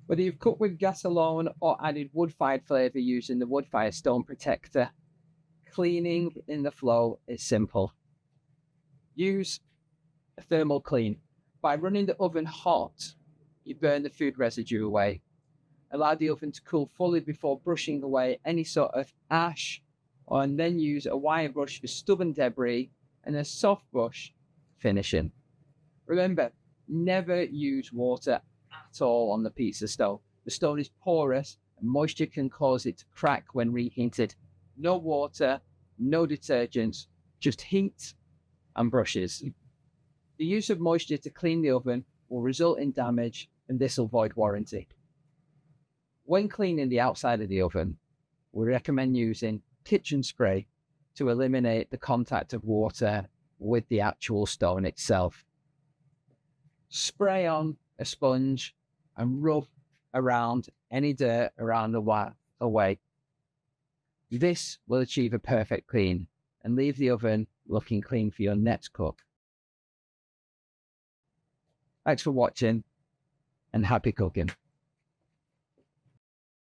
Whether you've cooked with gas alone or added wood-fired flavour using the wood-fire stone protector, cleaning in the flow is simple. Use a thermal clean. By running the oven hot, you burn the food residue away. Allow the oven to cool fully before brushing away any sort of ash, and then use a wire brush for stubborn debris and a soft brush finishing. Remember, never use water at all on the pizza stove. The stone is porous and moisture can cause it to crack when reheated. No water, no detergents, just heat and brushes. The use of moisture to clean the oven will result in damage, and this will void warranty. When cleaning the outside of the oven, we recommend using kitchen spray to eliminate the contact of water with the actual stone itself. Spray on a sponge and rub around any dirt around the way. This will achieve a perfect clean and leave the oven looking clean for your next cook. Thanks for watching and happy cooking.